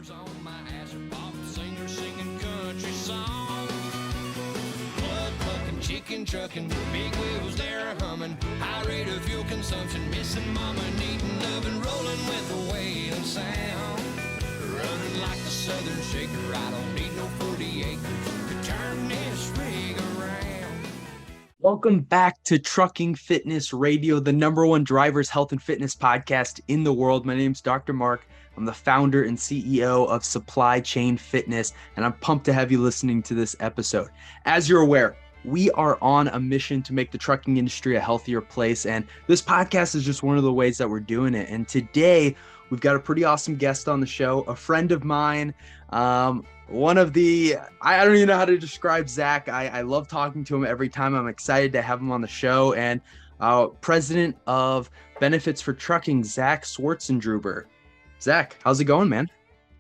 Tires on my ass, a pop singer singing country songs. Blood fucking, chicken trucking, big wheels there humming. High rate of fuel consumption, missing mama, needing loving, rolling with the wailing sound. Running like the southern shaker, I don't need no 40 acres to turn this rig around. Welcome back to Trucking Fitness Radio, the number one driver's health and fitness podcast in the world. My name's Dr. Mark. I'm the founder and CEO of Supply Chain Fitness, and I'm pumped to have you listening to this episode. As you're aware, we are on a mission to make the trucking industry a healthier place, and this podcast is just one of the ways that we're doing it. And today, we've got a pretty awesome guest on the show, a friend of mine, one of the, I don't even know how to describe Zach. I love talking to him every time. I'm excited to have him on the show. And president of Benefits for Trucking, Zach Swartzendruber. Zach, how's it going, man?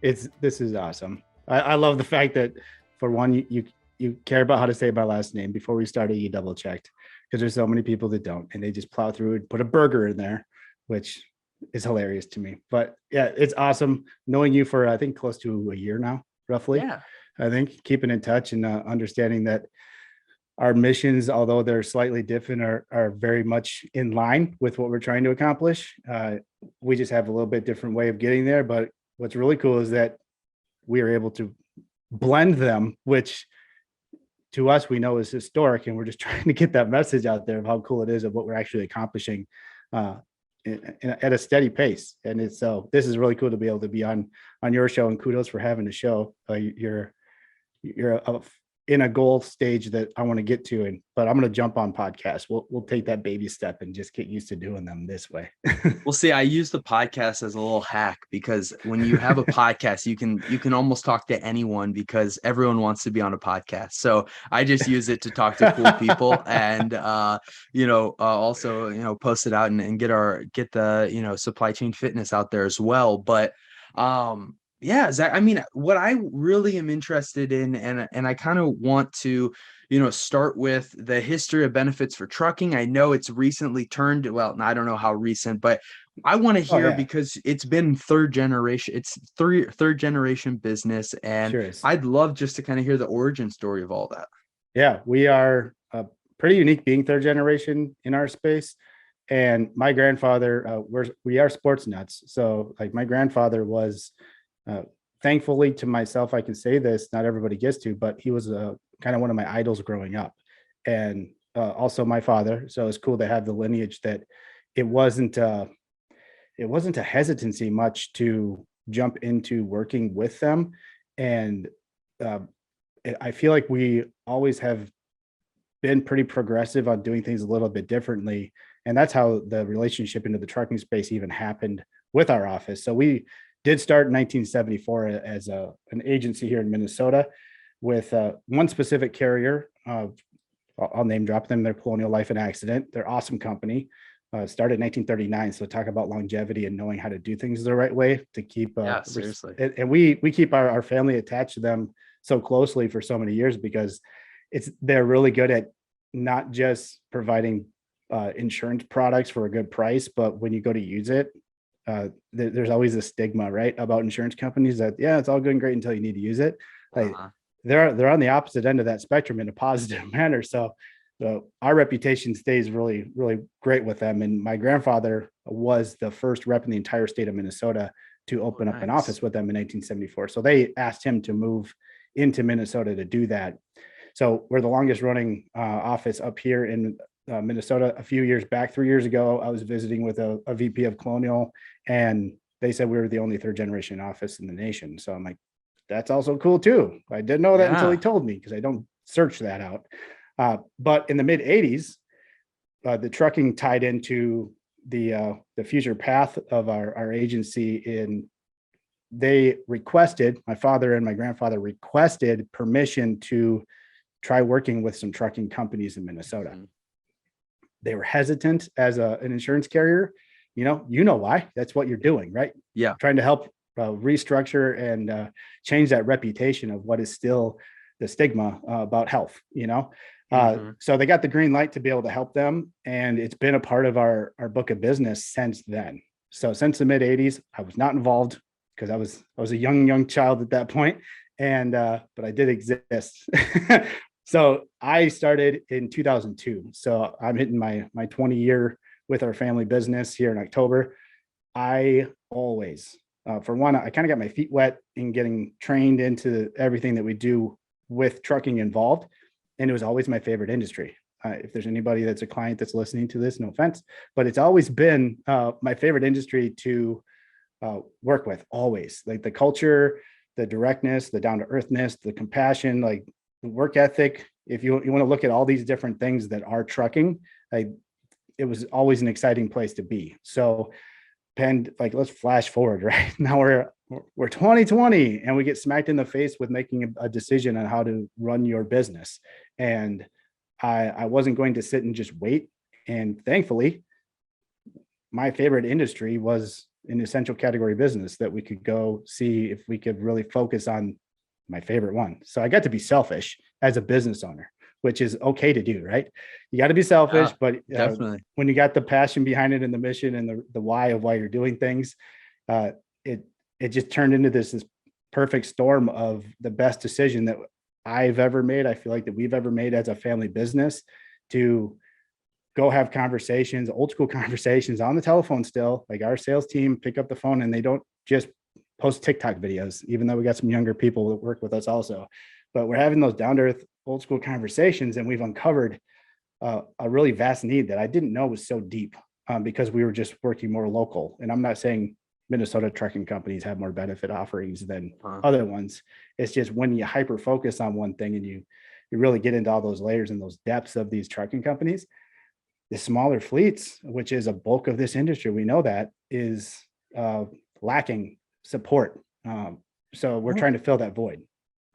This is awesome. I love the fact that, for one, you care about how to say my last name. Before we started, you double checked, because there's so many people that don't, and they just plow through and put a burger in there, which is hilarious to me. But yeah, it's awesome knowing you for, I think, close to a year now, roughly. Yeah. I think keeping in touch and understanding that our missions, although they're slightly different, are very much in line with what we're trying to accomplish. We just have a little bit different way of getting there. But what's really cool is that we are able to blend them, which to us, we know is historic. And we're just trying to get that message out there of how cool it is of what we're actually accomplishing at a steady pace. And this is really cool to be able to be on your show, and kudos for having the show. You're in a goal stage that I want to get to, but I'm going to jump on podcasts. We'll take that baby step and just get used to doing them this way. Well, see, I use the podcast as a little hack, because when you have a podcast, you can almost talk to anyone, because everyone wants to be on a podcast. So I just use it to talk to cool people and, also, post it out and get the, Supply Chain Fitness out there as well. But, yeah, Zach, I mean, what I really am interested in, and I kind of want to, start with the history of Benefits for Trucking. I know it's recently turned, well, I don't know how recent, but I want to hear, because it's been third generation business, and Sure, I'd love just to kind of hear the origin story of all that. Yeah, we are pretty unique being third generation in our space. And my grandfather, we are sports nuts. So like my grandfather was, thankfully to myself, I can say this, not everybody gets to, but he was kind of one of my idols growing up, and also my father. So it's cool to have the lineage that it wasn't a hesitancy much to jump into working with them. And I feel like we always have been pretty progressive on doing things a little bit differently. And that's how the relationship into the trucking space even happened with our office. So we did start in 1974 as an agency here in Minnesota with one specific carrier. I'll name drop them. They're Colonial Life and Accident. They're an awesome company. Started in 1939. So talk about longevity and knowing how to do things the right way to keep. Seriously. And we keep our family attached to them so closely for so many years, because they're really good at not just providing insurance products for a good price, but when you go to use it, there's always a stigma, right, about insurance companies that, yeah, it's all good and great until you need to use it. Like they're on the opposite end of that spectrum in a positive manner. So our reputation stays really, really great with them. And my grandfather was the first rep in the entire state of Minnesota to open up an office with them in 1974. So they asked him to move into Minnesota to do that. So we're the longest running office up here in Minnesota. A few years back, 3 years ago, I was visiting with a VP of Colonial, and they said we were the only third generation office in the nation. So I'm like, that's also cool too. I didn't know that until he told me, because I don't search that out. But in the mid 80s, the trucking tied into the future path of our agency. They requested, my father and my grandfather requested permission to try working with some trucking companies in Minnesota. Mm-hmm. They were hesitant as an insurance carrier. You know why? That's what you're doing, right? Yeah. Trying to help restructure and change that reputation of what is still the stigma about health, So they got the green light to be able to help them. And it's been a part of our book of business since then. So since the mid 80s, I was not involved because I was a young child at that point, and but I did exist. So I started in 2002. So I'm hitting my 20 year with our family business here in October. I always, for one, I kind of got my feet wet in getting trained into everything that we do with trucking involved. And it was always my favorite industry. If there's anybody that's a client that's listening to this, no offense, but it's always been my favorite industry to work with, always. Like the culture, the directness, the down to earthness, the compassion, like the work ethic. If you want to look at all these different things that are trucking, like it was always an exciting place to be. So like let's flash forward, right? Now we're 2020 and we get smacked in the face with making a decision on how to run your business. And I wasn't going to sit and just wait. And thankfully, my favorite industry was an essential category business that we could go see if we could really focus on my favorite one. So I got to be selfish as a business owner, which is okay to do, right? You got to be selfish, but definitely when you got the passion behind it and the mission and the why of why you're doing things, it just turned into this perfect storm of the best decision that I've ever made. I feel like that we've ever made as a family business, to go have conversations, old school conversations on the telephone still. Like our sales team pick up the phone and they don't just post TikTok videos, even though we got some younger people that work with us also. But we're having those down to earth, old school conversations, and we've uncovered a really vast need that I didn't know was so deep, because we were just working more local. And I'm not saying Minnesota trucking companies have more benefit offerings than other ones. It's just when you hyper focus on one thing and you really get into all those layers and those depths of these trucking companies, the smaller fleets, which is a bulk of this industry, we know that is lacking support. So we're trying to fill that void.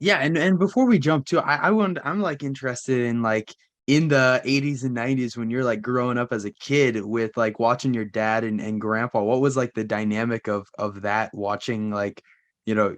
Yeah, and before we jump to, I'm like interested in like in the 80s and 90s when you're like growing up as a kid with like watching your dad and grandpa. What was like the dynamic of that, watching like, you know,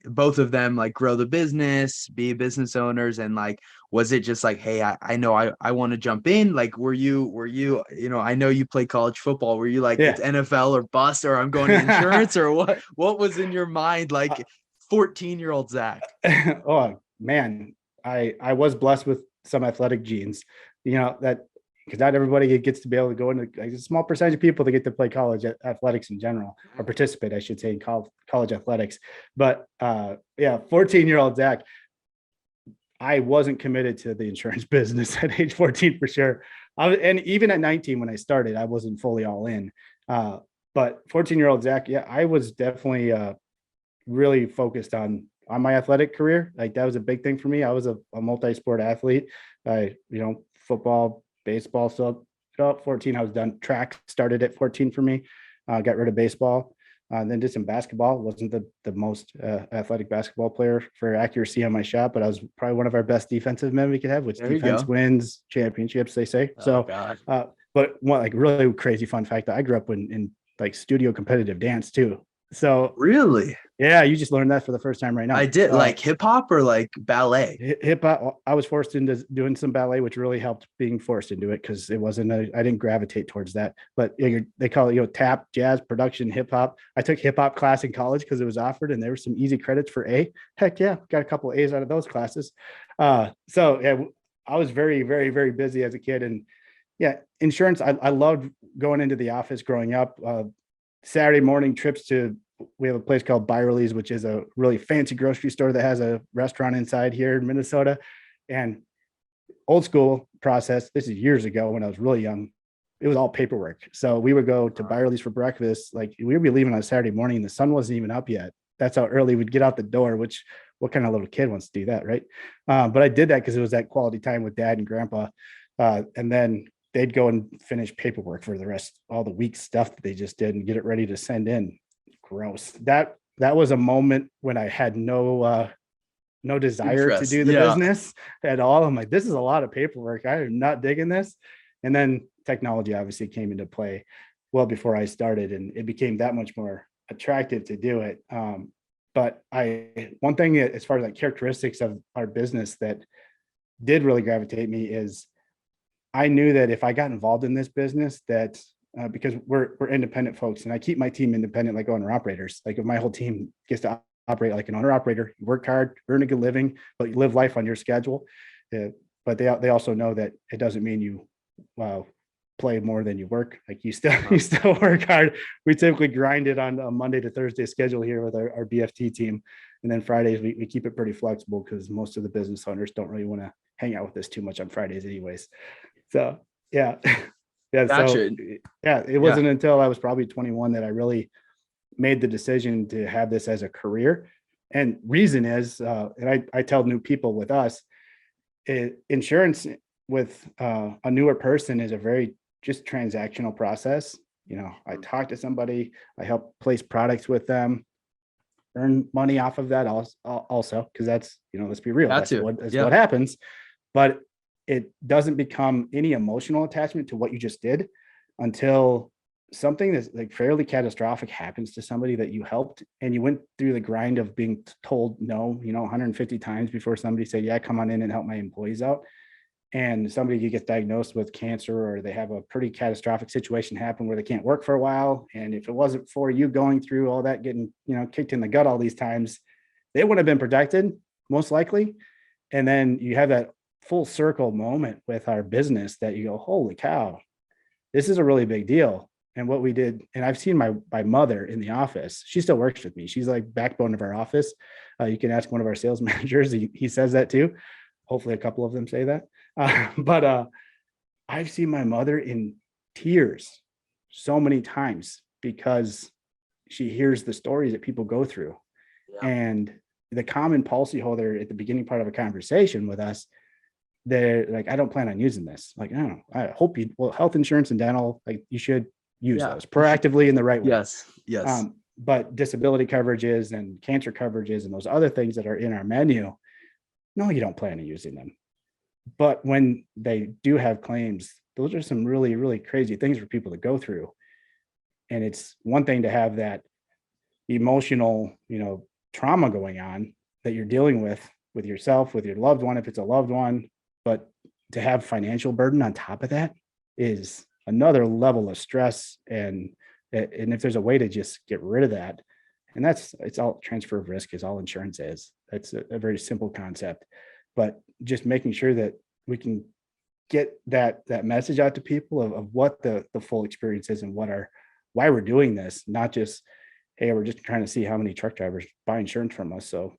both of them like grow the business, be business owners, and like was it just like, hey, I know I want to jump in? Like were you, you know, I know you play college football. Were you like, it's NFL or bust, or I'm going to insurance, or what was in your mind like 14-year-old Zach? Oh man, I was blessed with some athletic genes, you know, that because not everybody gets to be able to go into, like, a small percentage of people that get to play college athletics in general, or participate, I should say, in college athletics. But 14-year-old Zach, I wasn't committed to the insurance business at age 14 for sure. And even at 19, when I started, I wasn't fully all in. But 14-year-old Zach, I was definitely really focused on my athletic career. Like that was a big thing for me. I was a multi-sport athlete. Football, baseball. So at 14, I was done. Track started at 14 for me. Got rid of baseball. Then did some basketball. Wasn't the most athletic basketball player for accuracy on my shot, but I was probably one of our best defensive men we could have, which defense wins championships, they say. But one like really crazy fun fact, that I grew up in like studio competitive dance too. So really, yeah, you just learned that for the first time right now. I did. Like hip hop or like ballet? Hip hop. I was forced into doing some ballet, which really helped being forced into it, because it wasn't I didn't gravitate towards that. But they call it, tap, jazz, production, hip hop. I took hip hop class in college because it was offered, and there were some easy credits for A. Heck yeah, got a couple of A's out of those classes. So yeah, I was very, very, very busy as a kid, and insurance. I loved going into the office growing up. Saturday morning trips to, we have a place called Byerly's, which is a really fancy grocery store that has a restaurant inside here in Minnesota. And old school process, this is years ago when I was really young, it was all paperwork. So we would go to Byerly's for breakfast. Like we would be leaving on a Saturday morning, the sun wasn't even up yet. That's how early we'd get out the door, which what kind of little kid wants to do that, right? But I did that because it was that quality time with dad and grandpa. And then they'd go and finish paperwork for the rest, all the week stuff that they just did, and get it ready to send in. Gross. That was a moment when I had no desire to do the business at all. I'm like, this is a lot of paperwork. I am not digging this. And then technology obviously came into play well before I started, and it became that much more attractive to do it. But one thing as far as like characteristics of our business that did really gravitate me is I knew that if I got involved in this business, that because we're independent folks, and I keep my team independent like owner operators. Like if my whole team gets to operate like an owner operator, you work hard, earn a good living, but you live life on your schedule. But they also know that it doesn't mean you play more than you work. Like you still work hard. We typically grind it on a Monday to Thursday schedule here with our BFT team. And then Fridays, we keep it pretty flexible because most of the business owners don't really want to hang out with us too much on Fridays anyways. So, yeah. Yeah. Gotcha. So, yeah, it wasn't until I was probably 21 that I really made the decision to have this as a career. And reason is, and I tell new people with us, insurance with a newer person is a very just transactional process. You know, I talk to somebody, I help place products with them, earn money off of that also, because that's, you know, let's be real, that's what happens. But it doesn't become any emotional attachment to what you just did until something that's like fairly catastrophic happens to somebody that you helped, and you went through the grind of being told no, you know, 150 times before somebody said, yeah, come on in and help my employees out. And somebody gets diagnosed with cancer, or they have a pretty catastrophic situation happen where they can't work for a while. And if it wasn't for you going through all that, getting, you know, kicked in the gut all these times, they wouldn't have been protected, most likely. And then you have that full circle moment with our business that you go, holy cow, this is a really big deal. And what we did, and I've seen my mother in the office, she still works with me. She's like backbone of our office. You can ask one of our sales managers. He says that too. Hopefully a couple of them say that. But I've seen my mother in tears so many times because she hears the stories that people go through. Yeah. And the common policyholder at the beginning part of a conversation with us, they're like, I don't plan on using this. Like, I hope you, well, health insurance and dental, like you should use those proactively in the right way. Yes. But disability coverages and cancer coverages and those other things that are in our menu, no, you don't plan on using them. But when they do have claims, those are some really, really crazy things for people to go through. And it's one thing to have that emotional, you know, trauma going on that you're dealing with yourself, with your loved one, if it's a loved one, but to have financial burden on top of that is another level of stress. And if there's a way to just get rid of that, and it's all transfer of risk is all insurance is. That's a very simple concept, but just making sure that we can get that message out to people of what the full experience is and why we're doing this, not just, hey, we're just trying to see how many truck drivers buy insurance from us. So,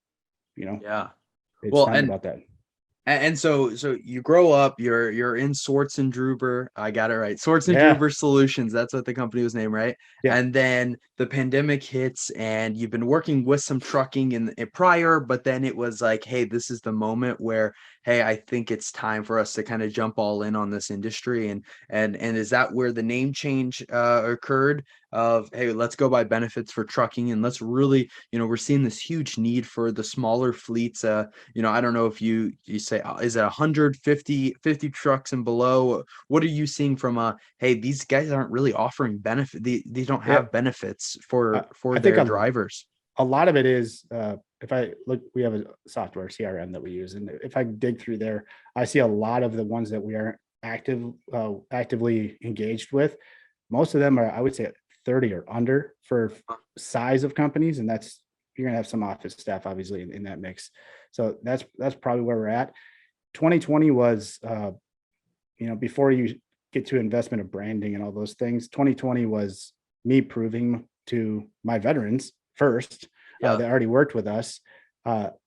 you know, it's not about that. And so you grow up, you're in Swartzendruber. I got it right. Swartzendruber Solutions. That's what the company was named, right? Yeah. And then the pandemic hits, and you've been working with some trucking in prior, but then it was like, hey, this is the moment where, hey, I think it's time for us to kind of jump all in on this industry. And is that where the name change occurred? Of, hey, let's go by benefits for trucking, and let's really, you know, we're seeing this huge need for the smaller fleets. You know, I don't know if you say, is it 150 trucks and below? What are you seeing from hey, these guys aren't really offering benefit. They don't have benefits for their drivers. A lot of it is, if I look, we have a software CRM that we use, and if I dig through there, I see a lot of the ones that we are actively engaged with. Most of them are, I would say, 30 or under for size of companies. And that's, you're gonna have some office staff obviously in that mix. So that's probably where we're at. 2020 was, you know, before you get to investment of branding and all those things, 2020 was me proving to my veterans first, that already worked with us,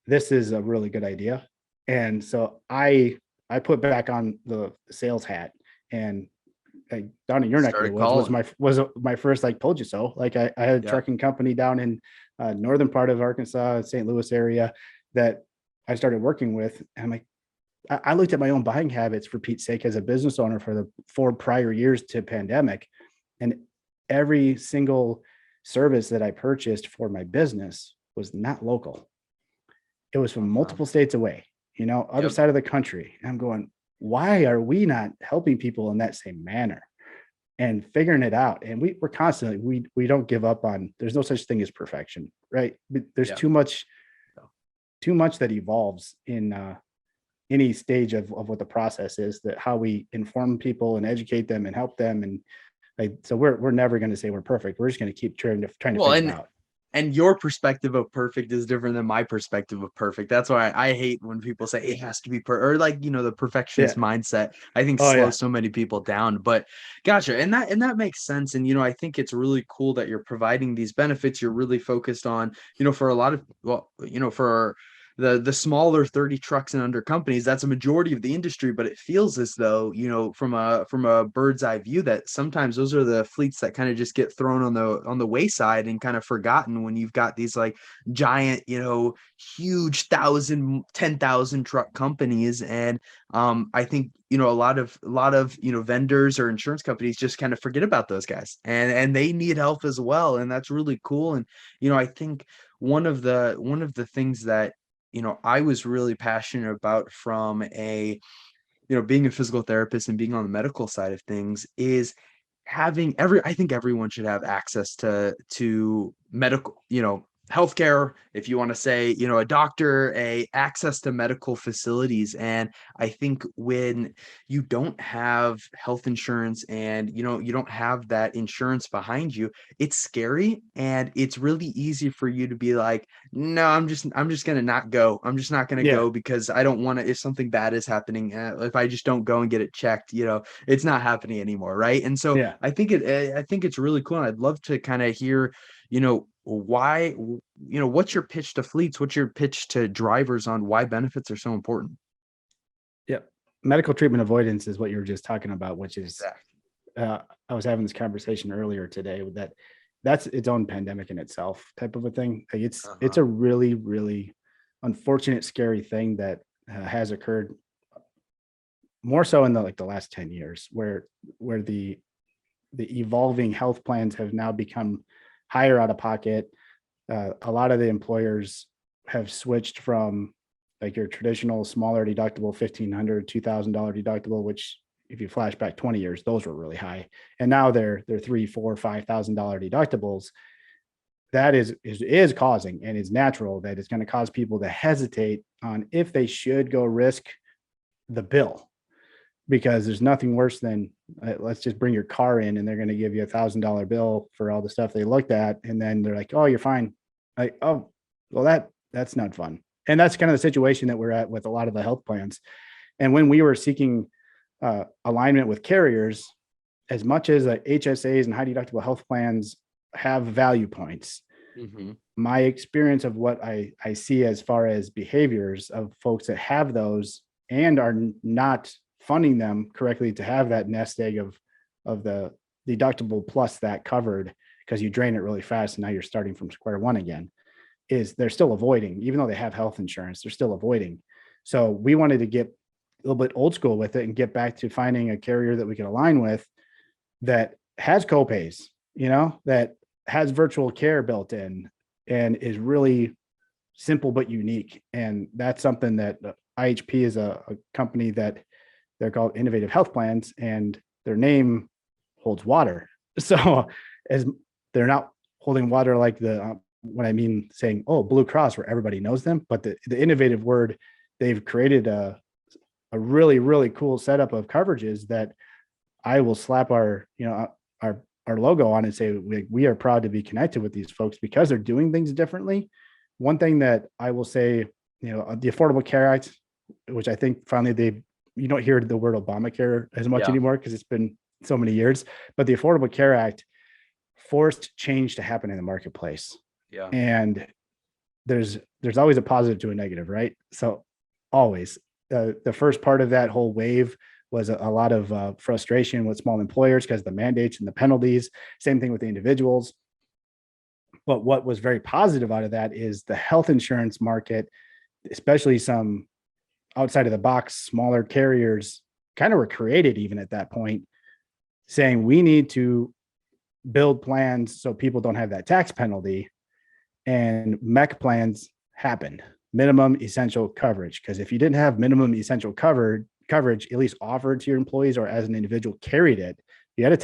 this is a really good idea. And so I put back on the sales hat, and down in your neck of the woods was my first, like, told you so. Like I had a trucking company down in northern part of Arkansas, St. Louis area that I started working with. And I'm like, I looked at my own buying habits, for Pete's sake, as a business owner for the 4 prior years to pandemic. And every single service that I purchased for my business was not local. It was from multiple states away, you know, other side of the country. And I'm going, why are we not helping people in that same manner and figuring it out? And we're constantly, we don't give up on, there's no such thing as perfection, right? There's too much that evolves in any stage of what the process is, that how we inform people and educate them and help them. And Like, so we're never going to say we're perfect. We're just going to keep trying to Well, figure it out. and your perspective of perfect is different than my perspective of perfect. That's why I hate when people say it has to be or like, the perfectionist Yeah. mindset, I think Oh yeah. slows so many people down. But gotcha. And that makes sense. And I think it's really cool that you're providing these benefits. You're really focused on, for a lot of, for the smaller 30 trucks and under companies, that's a majority of the industry, but it feels as though, from a bird's eye view, that sometimes those are the fleets that kind of just get thrown on the wayside and kind of forgotten when you've got these like giant, huge 10,000 truck companies. And I think, a lot of vendors or insurance companies just kind of forget about those guys, and they need help as well. And that's really cool. And, I think one of the things that, I was really passionate about from being a physical therapist and being on the medical side of things is I think everyone should have access to medical, healthcare, if you want to say, a doctor, access to medical facilities. And I think when you don't have health insurance and, you don't have that insurance behind you, it's scary. And it's really easy for you to be like, no, I'm just going to not go. I'm just not going to Yeah. go because I don't want to, if something bad is happening, if I just don't go and get it checked, it's not happening anymore. Right. And so Yeah. I think it's really cool. And I'd love to kind of hear, why, what's your pitch to fleets? What's your pitch to drivers on why benefits are so important? Yeah. Medical treatment avoidance is what you were just talking about, which is, Exactly. I was having this conversation earlier today with that's its own pandemic in itself type of a thing. Like it's a really, really unfortunate, scary thing that has occurred more so in the last 10 years where the evolving health plans have now become higher out of pocket. A lot of the employers have switched from like your traditional smaller deductible, $1,500, $2,000 deductible, which if you flash back 20 years, those were really high. And now they're $3,000, $4,000, $5,000 deductibles. That is causing, and it's natural that it's going to cause people to hesitate on if they should go risk the bill, because there's nothing worse than let's just bring your car in and they're going to give you $1,000 bill for all the stuff they looked at. And then they're like, oh, you're fine. Like, oh, well, that's not fun. And that's kind of the situation that we're at with a lot of the health plans. And when we were seeking alignment with carriers, as much as HSAs and high deductible health plans have value points, my experience of what I see as far as behaviors of folks that have those and are not funding them correctly to have that nest egg of the deductible plus that covered, because you drain it really fast and now you're starting from square one again, is they're still avoiding. Even though they have health insurance, they're still avoiding. So we wanted to get a little bit old school with it and get back to finding a carrier that we could align with that has copays, that has virtual care built in and is really simple but unique. And that's something that IHP is a company that they're called Innovative Health Plans, and their name holds water. So as they're not holding water like when I mean saying, oh, Blue Cross, where everybody knows them, but the innovative word, they've created a really, really cool setup of coverages that I will slap our logo on and say, we are proud to be connected with these folks because they're doing things differently. One thing that I will say, the Affordable Care Act, which I think finally you don't hear the word Obamacare as much anymore because it's been so many years, but the Affordable Care Act forced change to happen in the marketplace. Yeah. And there's always a positive to a negative, right? So always the first part of that whole wave was a lot of frustration with small employers because of the mandates and the penalties. Same thing with the individuals. But what was very positive out of that is the health insurance market, especially some outside of the box, smaller carriers kind of were created even at that point, saying we need to build plans so people don't have that tax penalty. And MEC plans happened, minimum essential coverage. Because if you didn't have minimum essential coverage, at least offered to your employees or as an individual carried it, you had a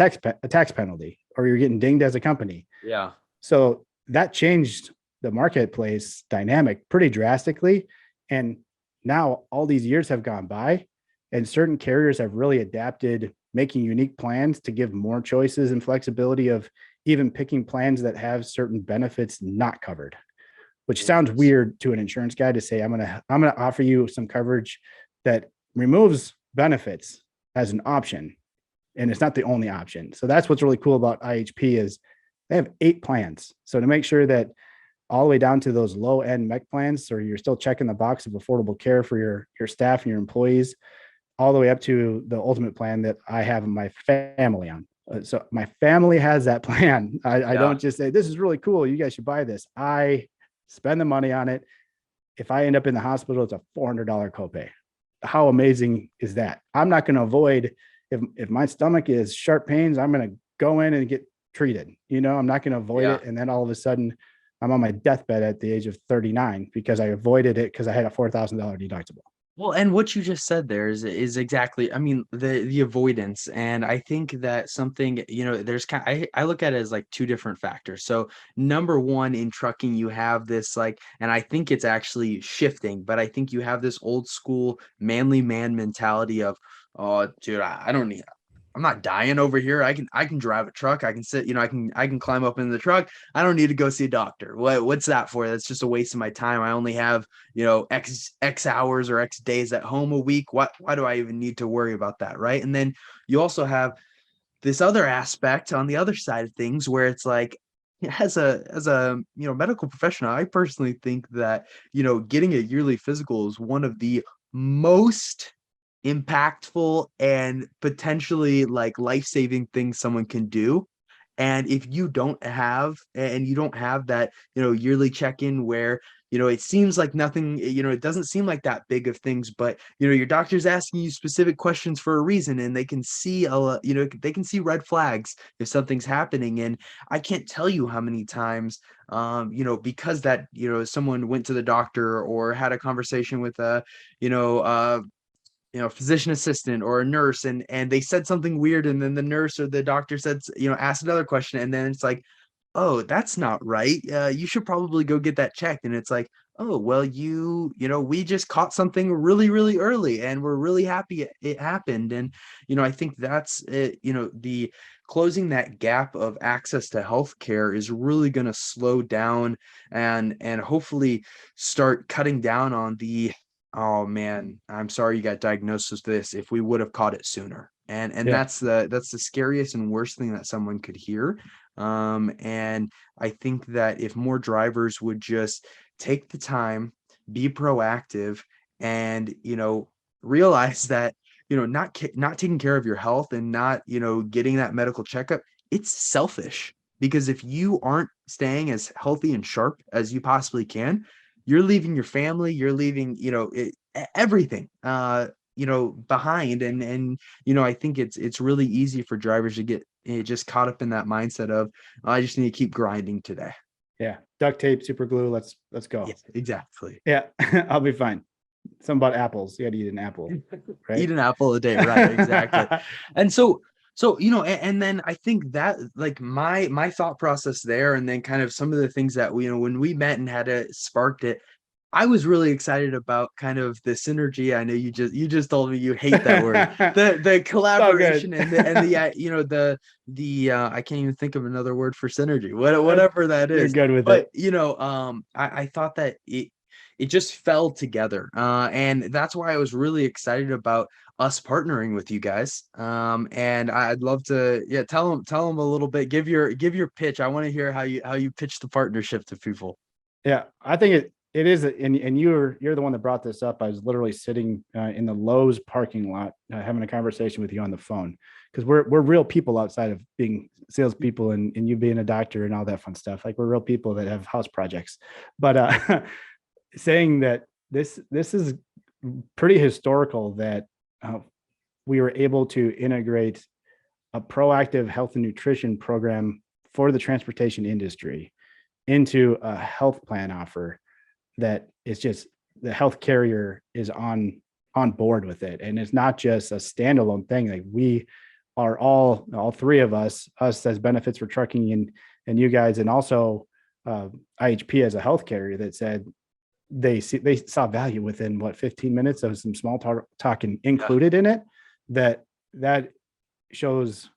tax penalty or you're getting dinged as a company. Yeah. So that changed the marketplace dynamic pretty drastically. And now all these years have gone by and certain carriers have really adapted making unique plans to give more choices and flexibility of even picking plans that have certain benefits not covered, which sounds weird to an insurance guy to say, I'm going to offer you some coverage that removes benefits as an option. And it's not the only option. So that's what's really cool about IHP is they have 8 plans. So to make sure that all the way down to those low end MEC plans, so you're still checking the box of affordable care for your staff and your employees, all the way up to the ultimate plan that I have my family on. So my family has that plan. I don't just say, this is really cool, you guys should buy this. I spend the money on it. If I end up in the hospital, it's a $400 copay. How amazing is that? I'm not going to avoid, if my stomach is sharp pains, I'm going to go in and get treated. I'm not going to avoid it. And then all of a sudden I'm on my deathbed at the age of 39 because I avoided it because I had a $4,000 deductible. Well, and what you just said there is exactly, I mean, the avoidance. And I think that something, there's I look at it as like 2 different factors. So number one, in trucking, you have this and I think it's actually shifting, but I think you have this old school manly man mentality of, oh, dude, I'm not dying over here. I can drive a truck. I can sit, I can climb up in the truck. I don't need to go see a doctor. What's that for? That's just a waste of my time. I only have, X hours or X days at home a week. Why do I even need to worry about that? Right. And then you also have this other aspect on the other side of things where it's like, as a medical professional, I personally think that, getting a yearly physical is one of the most impactful and potentially like life-saving things someone can do. And if you don't have that, yearly check-in where, it seems like nothing, it doesn't seem like that big of things, but, your doctor's asking you specific questions for a reason, and they can see, they can see red flags if something's happening. And I can't tell you how many times, because that, someone went to the doctor or had a conversation with physician assistant or a nurse, and they said something weird, and then the nurse or the doctor said, asked another question, and then it's like, oh, that's not right. You should probably go get that checked. And it's like, oh, well, we just caught something really, really early, and we're really happy it happened. And, I think that's it, the closing that gap of access to healthcare is really going to slow down and hopefully start cutting down on the, oh man, I'm sorry you got diagnosed with this, if we would have caught it sooner. And that's the scariest and worst thing that someone could hear. And I think that if more drivers would just take the time, be proactive, and, realize that, not taking care of your health and not, getting that medical checkup, it's selfish. Because if you aren't staying as healthy and sharp as you possibly can, you're leaving your family, you're leaving, everything, behind. And, I think it's really easy for drivers to get just caught up in that mindset of, I just need to keep grinding today. Yeah. Duct tape, super glue. Let's go. Yeah, exactly. Yeah. I'll be fine. Something about apples. You got to eat an apple, right? Eat an apple a day. Right. Exactly. And so, and then I think that like my thought process there, and then kind of some of the things that when we met and had sparked it, I was really excited about kind of the synergy. I know you just told me you hate that word, the collaboration and the I can't even think of another word for synergy, whatever that is. You're good with but, it. I thought that it just fell together. And that's why I was really excited about us partnering with you guys. And I'd love to, tell them a little bit, give your pitch. I want to hear how you pitch the partnership to people. Yeah, I think it is, and you're the one that brought this up. I was literally sitting in the Lowe's parking lot having a conversation with you on the phone, because we're real people outside of being salespeople and you being a doctor and all that fun stuff. Like, we're real people that have house projects. But saying that this is pretty historical that we were able to integrate a proactive health and nutrition program for the transportation industry into a health plan offer that is just, the health carrier is on board with it. And it's not just a standalone thing. Like, we are all 3 of us as Benefits for Trucking and you guys, and also IHP as a health carrier, that said they saw value within 15 minutes of some small talking included in it, that shows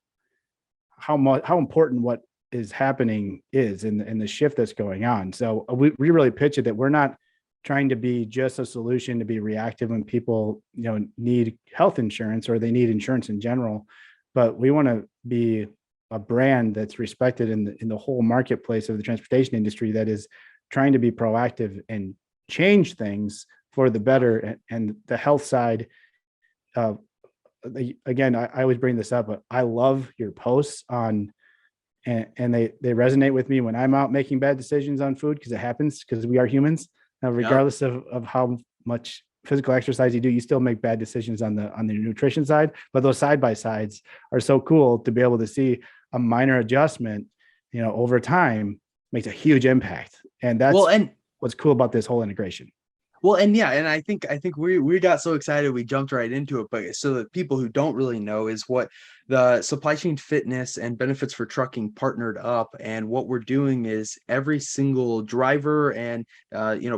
how important what is happening is in the shift that's going on. So we really pitch it that we're not trying to be just a solution to be reactive when people, need health insurance or they need insurance in general, but we want to be a brand that's respected in the whole marketplace of the transportation industry that is trying to be proactive and change things for the better. And the health side, again, I always bring this up, but I love your posts on, and they resonate with me when I'm out making bad decisions on food, because it happens, because we are humans. Regardless of how much physical exercise you do, you still make bad decisions on the nutrition side. But those side by sides are so cool to be able to see a minor adjustment, over time makes a huge impact. And that's what's cool about this whole integration. Well, and yeah, and I think we got so excited we jumped right into it. But so that people who don't really know is what the Supply Chain Fitness and Benefits for Trucking partnered up, and what we're doing is every single driver and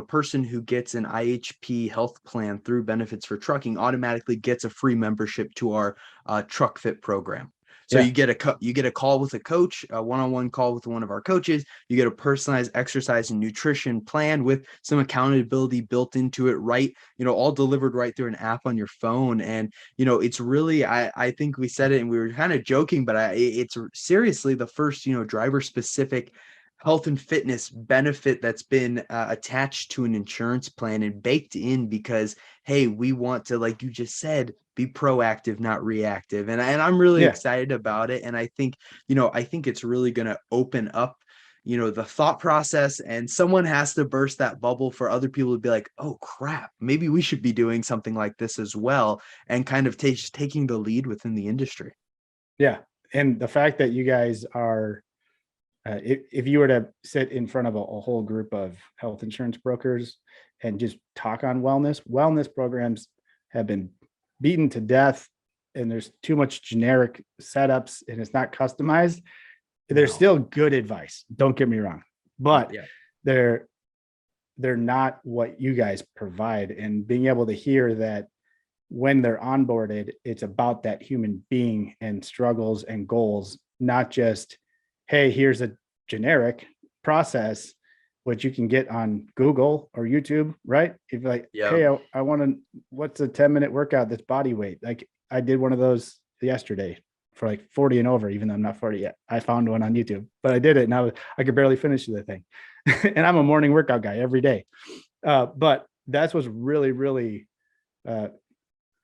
person who gets an IHP health plan through Benefits for Trucking automatically gets a free membership to our Truck Fit program. So you get a call with a coach, a one-on-one call with one of our coaches. You get a personalized exercise and nutrition plan with some accountability built into it, right? All delivered right through an app on your phone. And, it's really, I think we said it and we were kind of joking, but it's seriously the first, driver specific health and fitness benefit that's been attached to an insurance plan and baked in, because, hey, we want to, like you just said, be proactive, not reactive. And I'm really excited about it. And I think it's really going to open up, the thought process, and someone has to burst that bubble for other people to be like, oh crap, maybe we should be doing something like this as well, and kind of taking the lead within the industry. Yeah. And the fact that you guys are, if you were to sit in front of a whole group of health insurance brokers and just talk on wellness programs have been beaten to death, and there's too much generic setups and it's not customized. There's still good advice, don't get me wrong, but they're not what you guys provide. And being able to hear that when they're onboarded, it's about that human being and struggles and goals, not just, hey, here's a generic process, which you can get on Google or YouTube, right? If like, hey, I want to, what's a 10-minute workout that's body weight? Like I did one of those yesterday for like 40 and over, even though I'm not 40 yet. I found one on YouTube, but I did it and I could barely finish the thing. And I'm a morning workout guy every day. But that's what's really, really, I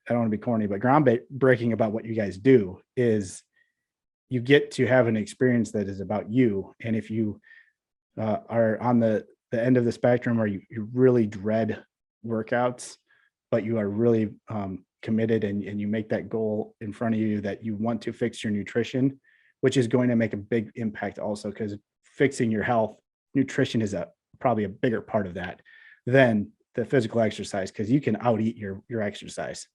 don't want to be corny, but groundbreaking about what you guys do is you get to have an experience that is about you. And if you are on the end of the spectrum where you really dread workouts, but you are really committed and you make that goal in front of you that you want to fix your nutrition, which is going to make a big impact also, because fixing your health, nutrition is probably a bigger part of that than the physical exercise, because you can out eat your exercise.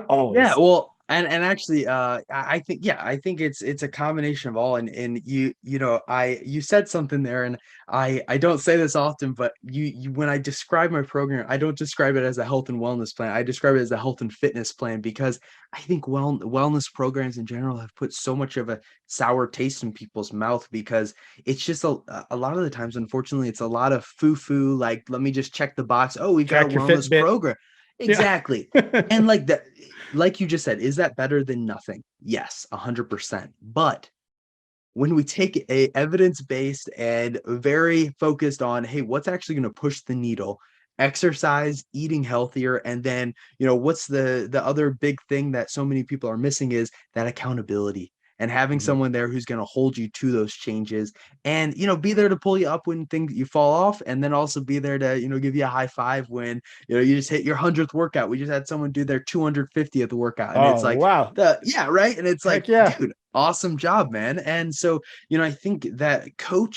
Always. Yeah, well, and actually, I think it's a combination of all. And you said something there, and I don't say this often, but you when I describe my program, I don't describe it as a health and wellness plan. I describe it as a health and fitness plan, because I think wellness programs in general have put so much of a sour taste in people's mouth, because it's just a lot of the times, unfortunately, it's a lot of foo-foo, like, let me just check the box. Oh, we've got a wellness program. Exactly. Yeah. And like that, like you just said, is that better than nothing? Yes, 100%. But when we take a evidence-based and very focused on, hey, what's actually going to push the needle? Exercise, eating healthier, and then, what's the other big thing that so many people are missing is that accountability. And having someone there who's going to hold you to those changes, and, be there to pull you up when you fall off, and then also be there to, give you a high five when, you just hit your 100th workout. We just had someone do their 250th workout. And it's like, wow. Yeah. Right. And it's like, yeah. dude, Awesome job, man. And so, I think that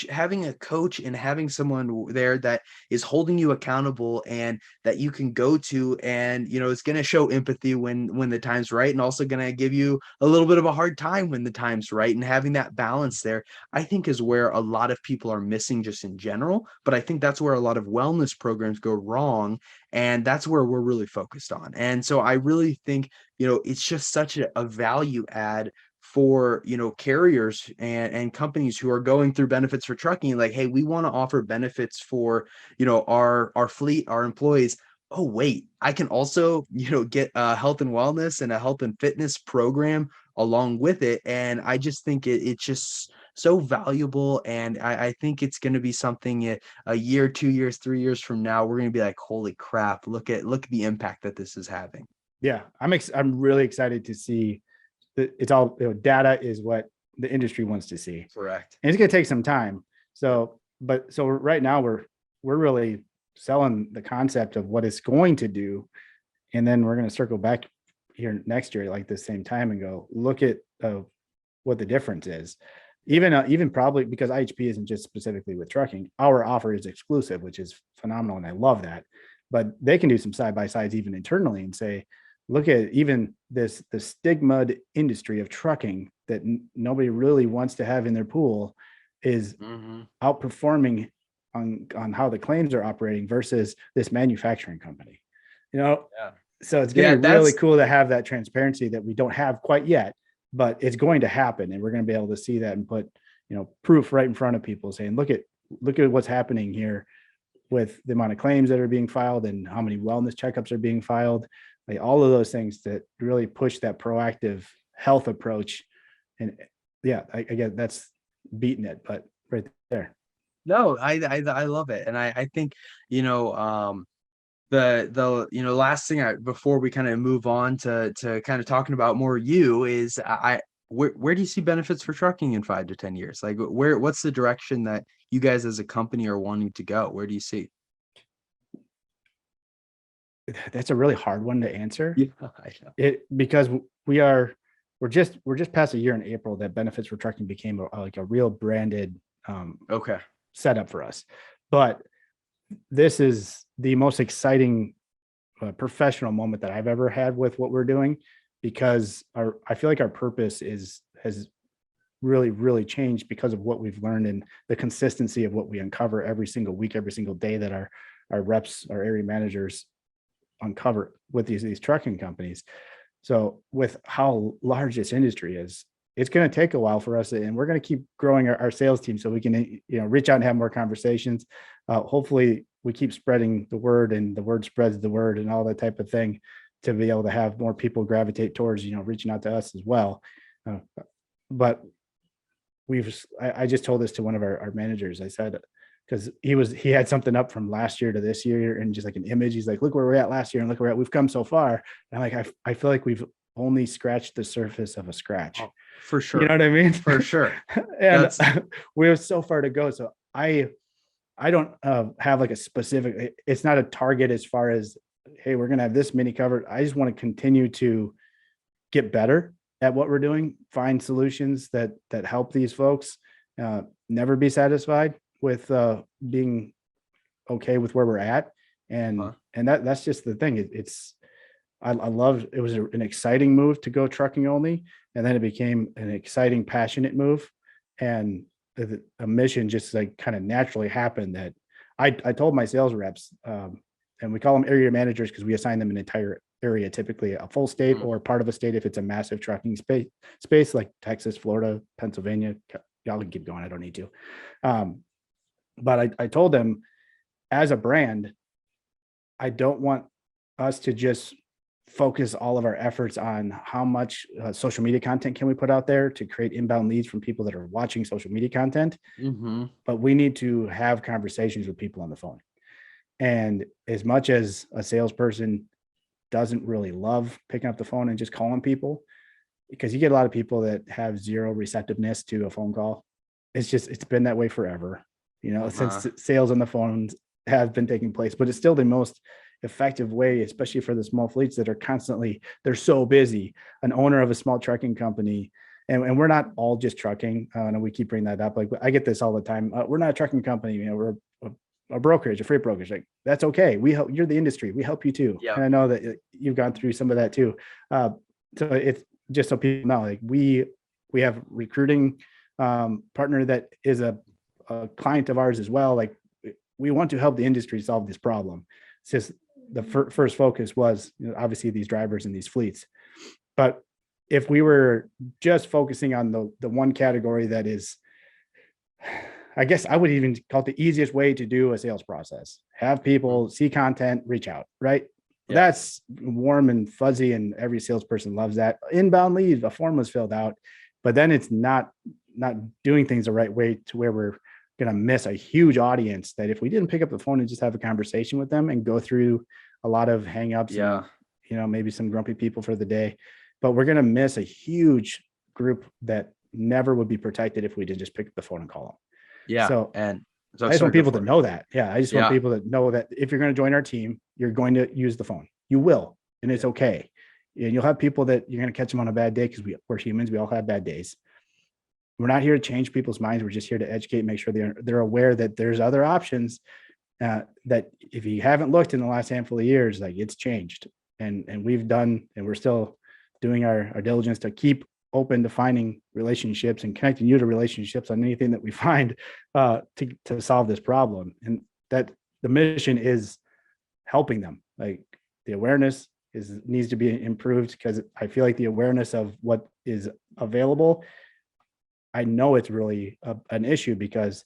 having a coach and having someone there that is holding you accountable and that you can go to, and, is going to show empathy when the time's right, and also going to give you a little bit of a hard time when the time's right, and having that balance there, I think is where a lot of people are missing just in general. But I think that's where a lot of wellness programs go wrong. And that's where we're really focused on. And so I really think, it's just such a value add for carriers and companies who are going through benefits for trucking, like, hey, we want to offer benefits for our fleet, our employees. Oh wait, I can also get a health and wellness and a health and fitness program along with it. And I just think it's just so valuable. And I think it's going to be something a year, 2 years, 3 years from now, we're going to be like, holy crap, look at the impact that this is having. Yeah, I'm really excited to see. It's all, data is what the industry wants to see. Correct. And it's going to take some time. So right now we're really selling the concept of what it's going to do. And then we're going to circle back here next year, like the same time, and go look at what the difference is. Even probably because IHP isn't just specifically with trucking, our offer is exclusive, which is phenomenal. And I love that, but they can do some side-by-sides even internally and say, look at even the stigma industry of trucking that nobody really wants to have in their pool is outperforming on how the claims are operating versus this manufacturing company. Yeah. So it's going to be really cool to have that transparency that we don't have quite yet, but it's going to happen. And we're going to be able to see that and put, proof right in front of people saying, look at what's happening here with the amount of claims that are being filed and how many wellness checkups are being filed. Like all of those things that really push that proactive health approach. And yeah, I get that's beating it, but right there. No, I love it. And I think, the last thing before we kind of move on to kind of talking about more you is where do you see benefits for trucking in 5 to 10 years? Like what's the direction that you guys as a company are wanting to go? Where do you see? That's a really hard one to answer. Yeah, I know. Because we're just past a year in April that benefits for trucking became like a real branded setup for us. But this is the most exciting professional moment that I've ever had with what we're doing, because I feel like our purpose has really, really changed because of what we've learned and the consistency of what we uncover every single week, every single day that our reps, our area managers uncover with these trucking companies. So with how large this industry is, it's going to take a while for us, and we're going to keep growing our sales team so we can reach out and have more conversations. Hopefully we keep spreading the word, and the word spreads the word, and all that type of thing, to be able to have more people gravitate towards reaching out to us as well. But I just told this to one of our managers. I said, because he had something up from last year to this year, and just like an image. He's like, look where we're at last year and look where we've come so far. And I'm like, I feel like we've only scratched the surface of a scratch. Oh, for sure. You know what I mean? For sure. And we have so far to go. So I don't have like a specific, it's not a target as far as, hey, we're going to have this many covered. I just want to continue to get better at what we're doing, find solutions that help these folks, never be satisfied with being okay with where we're at. And that's just the thing. I love, it was an exciting move to go trucking only. And then it became an exciting, passionate move. And a mission just like kind of naturally happened that I told my sales reps, and we call them area managers because we assign them an entire area, typically a full state or part of a state if it's a massive trucking space like Texas, Florida, Pennsylvania. Y'all can keep going. I don't need to. But I told them, as a brand, I don't want us to just focus all of our efforts on how much social media content can we put out there to create inbound leads from people that are watching social media content. But we need to have conversations with people on the phone. And as much as a salesperson doesn't really love picking up the phone and just calling people, because you get a lot of people that have zero receptiveness to a phone call. It's been that way forever, since sales on the phones have been taking place, but it's still the most effective way, especially for the small fleets that are they're so busy. An owner of a small trucking company And we're not all just trucking. And we keep bringing that up. Like I get this all the time. We're not a trucking company. We're a brokerage, a freight brokerage. Like that's okay. We help. You're the industry. We help you too. Yeah. And I know that you've gone through some of that too. So it's just so people know, like we have recruiting partner that is a client of ours as well. Like we want to help the industry solve this problem. It's just the first focus was obviously these drivers and these fleets. But if we were just focusing on the one category that is, I guess I would even call it the easiest way to do a sales process, have people see content, reach out, right? Yeah. That's warm and fuzzy, and every salesperson loves that. Inbound leads, a form was filled out, but then it's not doing things the right way to where we're going to miss a huge audience that if we didn't pick up the phone and just have a conversation with them and go through a lot of hangups, and, maybe some grumpy people for the day, but we're going to miss a huge group that never would be protected if we did just pick up the phone and call them. Yeah. So I just want people to know that. Yeah. I just want people to know that if you're going to join our team, you're going to use the phone. You will, and it's okay. And you'll have people that you're going to catch them on a bad day because we're humans. We all have bad days. We're not here to change people's minds. We're just here to educate, make sure they're aware that there's other options that if you haven't looked in the last handful of years, like it's changed. And we've done, and we're still doing our diligence to keep open to finding relationships and connecting you to relationships on anything that we find to solve this problem. And that the mission is helping them. Like the awareness needs to be improved, because I feel like the awareness of what is available, I know it's really an issue, because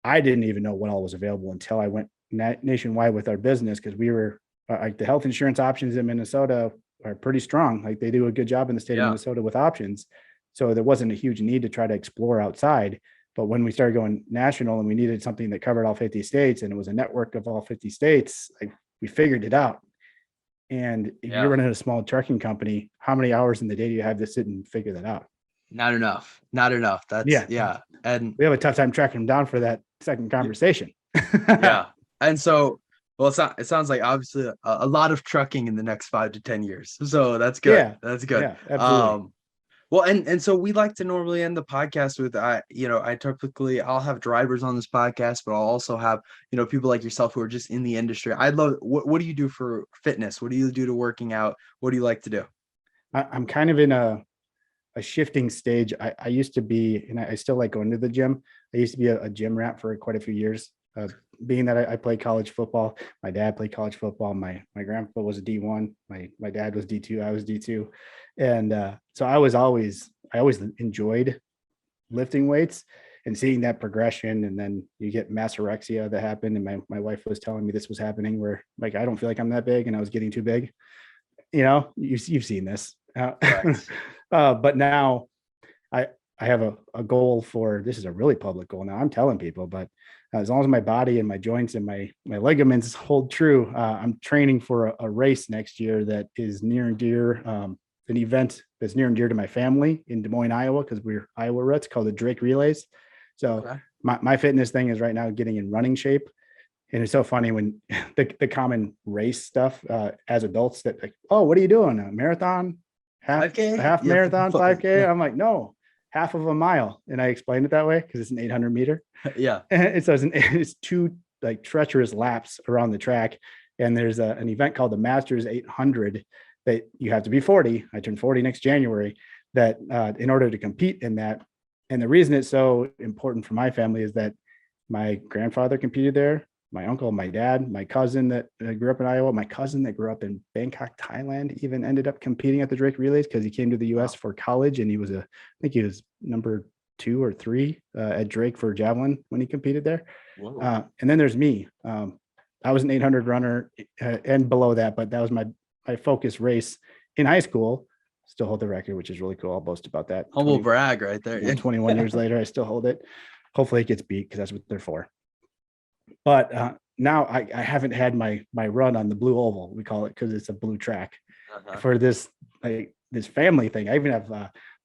I didn't even know what all was available until I went nationwide with our business, because we were like the health insurance options in Minnesota are pretty strong. Like they do a good job in the state of Minnesota with options. So there wasn't a huge need to try to explore outside. But when we started going national and we needed something that covered all 50 states, and it was a network of all 50 states, like we figured it out. And if you're running a small trucking company, how many hours in the day do you have to sit and figure that out? Not enough. That's and we have a tough time tracking them down for that second conversation. And so, well, it sounds like obviously a lot of trucking in the next 5 to 10 years. So that's good. That's good. Yeah, absolutely. Well, and so we like to normally end the podcast with, I'll have drivers on this podcast, but I'll also have, people like yourself who are just in the industry. I'd love, what do you do for fitness? What do you do to working out? What do you like to do? I'm kind of in a shifting stage. I used to be, and I still like going to the gym. I used to be a gym rat for quite a few years. Being that I played college football, my dad played college football. My grandpa was a D1. My dad was D2. I was D2. And so I always enjoyed lifting weights and seeing that progression. And then you get massorexia that happened. And my wife was telling me this was happening, where like, I don't feel like I'm that big, and I was getting too big. You've seen this. But now I have a goal for, this is a really public goal now, I'm telling people, but as long as my body and my joints and my ligaments hold true, I'm training for a race next year that is near and dear, an event that's near and dear to my family in Des Moines, Iowa, because we're Iowa roots, called the Drake Relays. So my fitness thing is right now getting in running shape. And it's so funny when the common race stuff as adults that like, oh, what are you doing? A marathon? Half marathon, 5K? I'm like, no, half of a mile. And I explained it that way because it's an 800 meter. Yeah. And so it's two like treacherous laps around the track. And there's an event called the Masters 800 that you have to be 40. I turn 40 next January, that in order to compete in that. And the reason it's so important for my family is that my grandfather competed there. My uncle, my dad, my cousin that grew up in Iowa, my cousin that grew up in Bangkok, Thailand, even ended up competing at the Drake Relays because he came to the U.S. for college, and I think he was number 2 or 3 at Drake for javelin when he competed there. And then there's me. I was an 800 runner and below that, but that was my focus race in high school. Still hold the record, which is really cool. I'll boast about that. Humble brag right there. 21 years later, I still hold it. Hopefully it gets beat, because that's what they're for. But now I haven't had my run on the blue oval, we call it, because it's a blue track for this family thing. I even have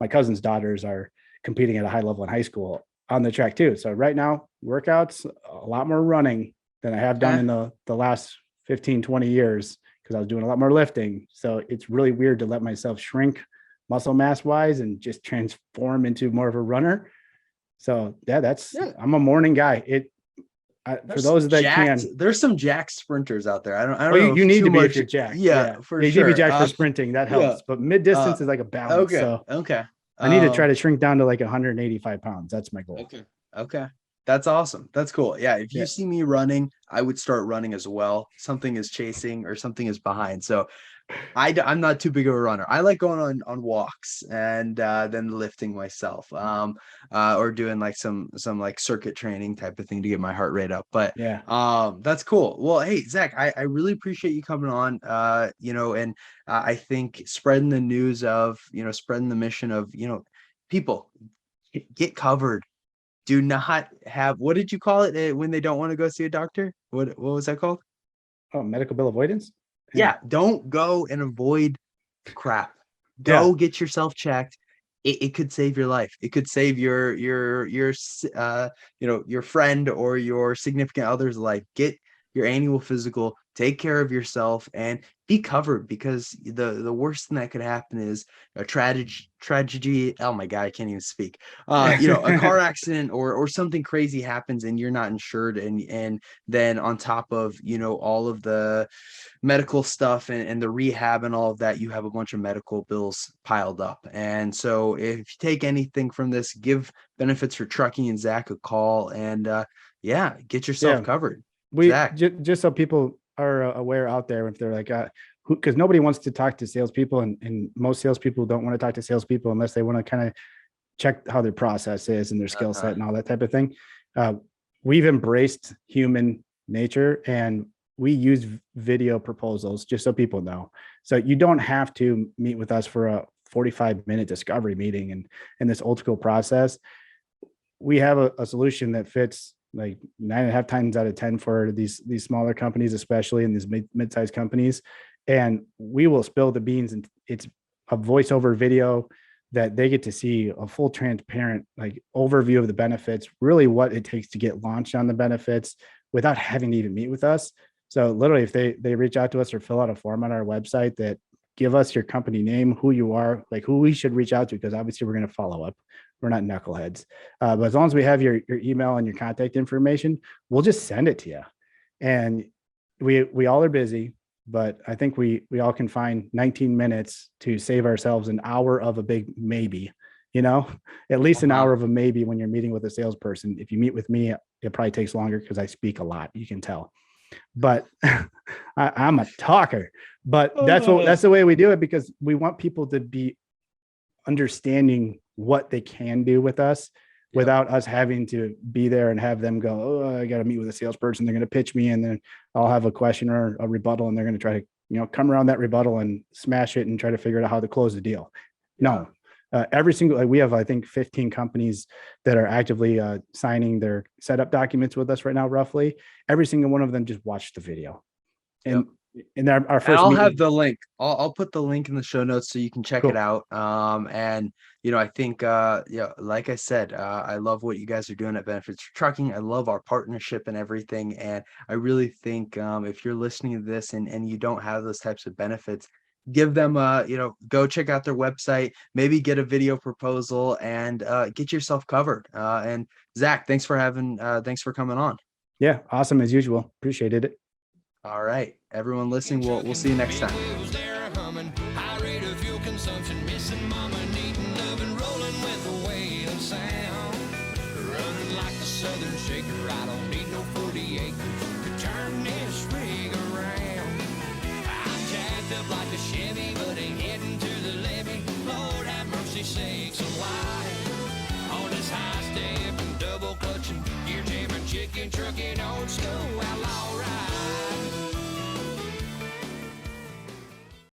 my cousin's daughters are competing at a high level in high school on the track too. So right now, workouts, a lot more running than I have done in the last 15, 20 years, because I was doing a lot more lifting. So it's really weird to let myself shrink muscle mass wise and just transform into more of a runner. So yeah, I'm a morning guy. For those that there's some jacked sprinters out there. I don't well, know. you need to be if you're jacked. Yeah, for you sure. need to be jacked for sprinting. That helps. Yeah. But mid distance is like a balance. Okay. So Okay. I need to try to shrink down to like 185 pounds. That's my goal. Okay. Okay. That's awesome. That's cool. Yeah. If you see me running, I would start running as well. Something is chasing or something is behind. So I'm not too big of a runner. I like going on walks and then lifting myself, or doing like some like circuit training type of thing to get my heart rate up. But that's cool. Well, hey Zach, I really appreciate you coming on. And I think spreading the news of spreading the mission of people get covered. Do not have, what did you call it when they don't want to go see a doctor? What was that called? Oh, medical bill avoidance. Yeah, don't go and avoid crap. Go get yourself checked. It could save your life. It could save your friend or your significant other's life. Get your annual physical, take care of yourself, and be covered, because the worst thing that could happen is a tragedy. Oh my God, I can't even speak. A car accident or something crazy happens and you're not insured, and then on top of all of the medical stuff and the rehab and all of that, you have a bunch of medical bills piled up. And so if you take anything from this, give Benefits for Trucking and Zach a call, and get yourself covered. Just so people are aware out there, if they're like, because nobody wants to talk to salespeople, and most salespeople don't want to talk to salespeople unless they want to kind of check how their process is and their skill set and all that type of thing. We've embraced human nature, and we use video proposals, just so people know. So you don't have to meet with us for a 45-minute discovery meeting and in this old school process. We have a solution that fits like 9.5 times out of 10 for these smaller companies, especially in these mid-sized companies. And we will spill the beans, and it's a voiceover video that they get to see a full transparent like overview of the benefits, really what it takes to get launched on the benefits without having to even meet with us. So literally, if they reach out to us or fill out a form on our website that give us your company name, who you are, like who we should reach out to, because obviously we're going to follow up. We're not knuckleheads. But as long as we have your email and your contact information, we'll just send it to you. And we all are busy, but I think we all can find 19 minutes to save ourselves an hour of a big maybe, at least an hour of a maybe when you're meeting with a salesperson. If you meet with me, it probably takes longer because I speak a lot, you can tell. But I'm a talker, but that's the way we do it, because we want people to be understanding what they can do with us without us having to be there and have them go, oh, I got to meet with a salesperson. They're going to pitch me, and then I'll have a question or a rebuttal, and they're going to try to, come around that rebuttal and smash it and try to figure out how to close the deal. No, every single, we have, I think 15 companies that are actively signing their setup documents with us right now, roughly. Every single one of them just watched the video. And in our first, I'll have the link. I'll put the link in the show notes so you can check it out. And I think like I said, I love what you guys are doing at Benefits for Trucking. I love our partnership and everything. And I really think if you're listening to this and you don't have those types of benefits, give them go check out their website, maybe get a video proposal, and get yourself covered. And Zach, thanks for coming on. Yeah, awesome as usual. Appreciated it. All right, everyone listening, we'll see you next time. High rate of fuel consumption, missing mama, needing love, and rolling with the weight of sound. Running like the Southern Shaker, I don't need no 40 acres to turn this rig around. I'm jacked up like a Chevy, but ain't heading to the levee. Lord have mercy, say